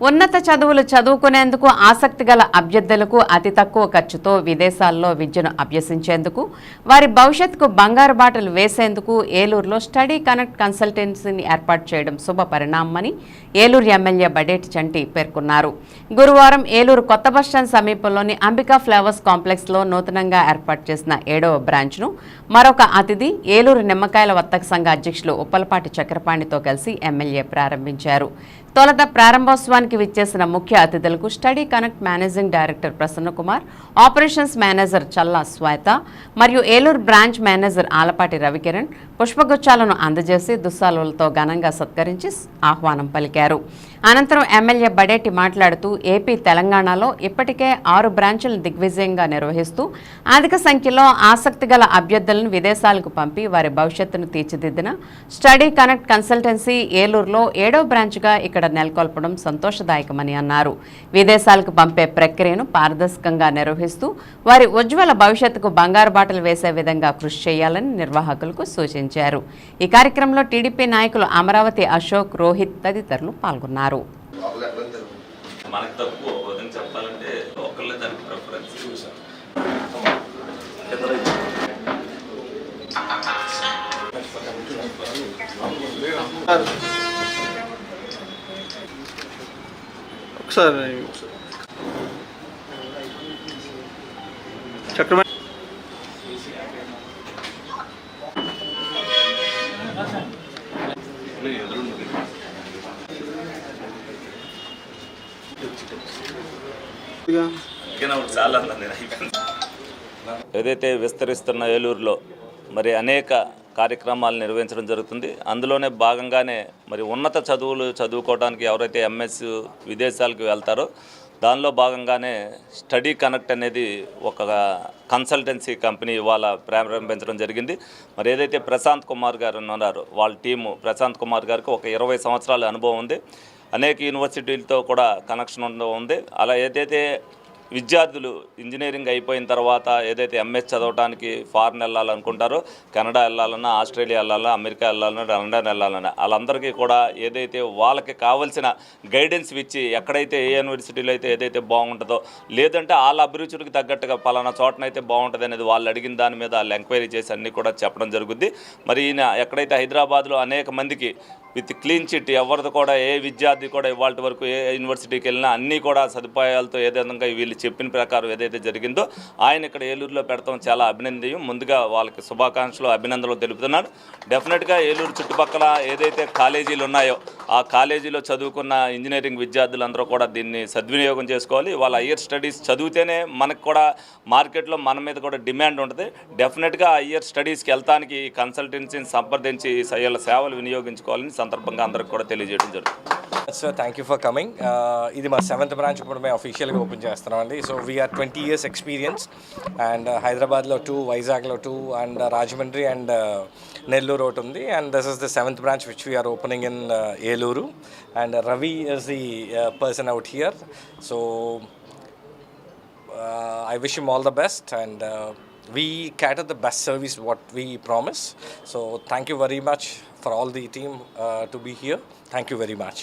ఉన్నత చదువులు చదువుకునేందుకు ఆసక్తి గల అభ్యర్థులకు అతి తక్కువ ఖర్చుతో విదేశాల్లో విద్యను అభ్యసించేందుకు వారి భవిష్యత్తుకు బంగారు బాటలు వేసేందుకు ఏలూరులో స్టడీ కనెక్ట్ కన్సల్టెన్సీని ఏర్పాటు చేయడం శుభ పరిణామమని ఏలూరు ఎమ్మెల్యే బడేటి చంటి పేర్కొన్నారు. గురువారం ఏలూరు కొత్త బస్టాండ్ సమీపంలోని అంబికా ఫ్లవర్స్ కాంప్లెక్స్లో నూతనంగా ఏర్పాటు చేసిన 7వ బ్రాంచ్ను మరొక అతిథి ఏలూరు నిమ్మకాయల వర్తక సంఘ అధ్యక్షులు ఉప్పలపాటి చక్రపాణితో కలిసి ఎమ్మెల్యే ప్రారంభించారు. తొలుత ప్రారంభోత్సవానికి విచ్చేసిన ముఖ్య అతిథులకు study connect managing director Prasannakumar, operations manager Challa Shweta మరియు ఏలూరు బ్రాంచ్ మేనేజర్ ఆలపాటి రవికిరణ్ పుష్పగుచ్చాలను అందజేసి దుస్సాలులతో ఘనంగా సత్కరించి ఆహ్వానం పలికారు. అనంతరం ఎమ్మెల్యే బడేటి మాట్లాడుతూ ఏపీ, తెలంగాణలో ఇప్పటికే 6 బ్రాంచులను దిగ్విజయంగా నిర్వహిస్తూ అధిక సంఖ్యలో ఆసక్తి గల అభ్యర్థులను విదేశాలకు పంపి వారి భవిష్యత్తును తీర్చిదిద్దిన స్టడీ కనెక్ట్ కన్సల్టెన్సీ ఏలూరులో 7వ బ్రాంచ్గా ఇక్కడ నెలకొల్పడం సంతోషదాయకమని అన్నారు. విదేశాలకు పంపే ప్రక్రియను పారదర్శకంగా నిర్వహిస్తూ వారి ఉజ్వల భవిష్యత్తుకు బంగారు బాటలు వేసే విధంగా కృషి చేయాలని నిర్వాహకులకు సూచించారు. ఈ కార్యక్రమంలో టీడీపీ నాయకులు అమరావతి అశోక్, రోహిత్ తదితరులు పాల్గొన్నారు. ఏదైతే విస్తరిస్తున్న ఏలూరులో మరి అనేక కార్యక్రమాలు నిర్వహించడం జరుగుతుంది. అందులోనే భాగంగానే మరి ఉన్నత చదువులు చదువుకోవడానికి ఎవరైతే ఎంఎస్ విదేశాలకు వెళ్తారో దానిలో భాగంగానే స్టడీ కనెక్ట్ అనేది ఒక కన్సల్టెన్సీ కంపెనీ ఇవాళ ప్రారంభించడం జరిగింది. మరి ఏదైతే ప్రశాంత్ కుమార్ గారు ఉన్నారో వాళ్ళ టీము, ప్రశాంత్ కుమార్ గారికి ఒక 20 సంవత్సరాల అనుభవం ఉంది. అనేక యూనివర్సిటీలతో కూడా కనెక్షన్ ఉంది. అలా ఏదైతే విద్యార్థులు ఇంజనీరింగ్ అయిపోయిన తర్వాత ఏదైతే ఎంఎస్ చదవడానికి ఫారెన్ వెళ్ళాలనుకుంటారో, కెనడా వెళ్ళాలన్నా, ఆస్ట్రేలియా వెళ్ళాలన్నా, అమెరికా వెళ్ళాలన్నా, లండన్ వెళ్ళాలన్నా వాళ్ళందరికీ కూడా ఏదైతే వాళ్ళకి కావాల్సిన గైడెన్స్ ఇచ్చి ఎక్కడైతే ఏ యూనివర్సిటీలో అయితే ఏదైతే బాగుంటుందో, లేదంటే వాళ్ళ అభిరుచులకు తగ్గట్టుగా పలానా చోటనైతే బాగుంటుంది అనేది వాళ్ళు అడిగిన దాని మీద వాళ్ళు ఎంక్వైరీ చేసి అన్నీ కూడా చెప్పడం జరుగుద్ది. మరి ఈయన ఎక్కడైతే హైదరాబాద్లో అనేక మందికి విత్ క్లీన్ చిట్ ఎవరిది కూడా ఏ విద్యార్థి కూడా ఇవాళ వరకు ఏ యూనివర్సిటీకి వెళ్ళినా అన్నీ కూడా సదుపాయాలతో ఏ విధంగా వీళ్ళు చెప్పిన ప్రకారం ఏదైతే జరిగిందో ఆయన ఇక్కడ ఏలూరులో పెడతాం చాలా అభినందనీయం. ముందుగా వాళ్ళకి శుభాకాంక్షలు, అభినందనలు తెలుపుతున్నాను. డెఫినెట్గా ఏలూరు చుట్టుపక్కల ఏదైతే కాలేజీలు ఉన్నాయో ఆ కాలేజీలో చదువుకున్న ఇంజనీరింగ్ విద్యార్థులందరూ కూడా దీన్ని సద్వినియోగం చేసుకోవాలి. వాళ్ళ హయ్యర్ స్టడీస్ చదివితేనే మనకు కూడా మార్కెట్లో మన మీద కూడా డిమాండ్ ఉంటుంది. డెఫినెట్గా హయ్యర్ స్టడీస్కి వెళ్తానికి కన్సల్టెన్సీని సంప్రదించి వీళ్ళ సేవలు వినియోగించుకోవాలని సందర్భంగా అందరికి కూడా తెలియజేయడం జరుగుతుంది. Sir, thank you for coming. ఇది మా 7th బ్రాంచ్ ఇప్పుడు మేము అఫీషియల్గా ఓపెన్ చేస్తున్నామండి. So we're 20 years experience and హైదరాబాద్లో 2, వైజాగ్లో 2 అండ్ రాజమండ్రి అండ్ నెల్లూరు ఒకటి ఉంది. And this is the 7th branch which we're opening in Eluru. And Ravi is the person out here. So I wish him all the best and we cater the best service what we promise. So thank you very much for all the team to be here. Thank you very much.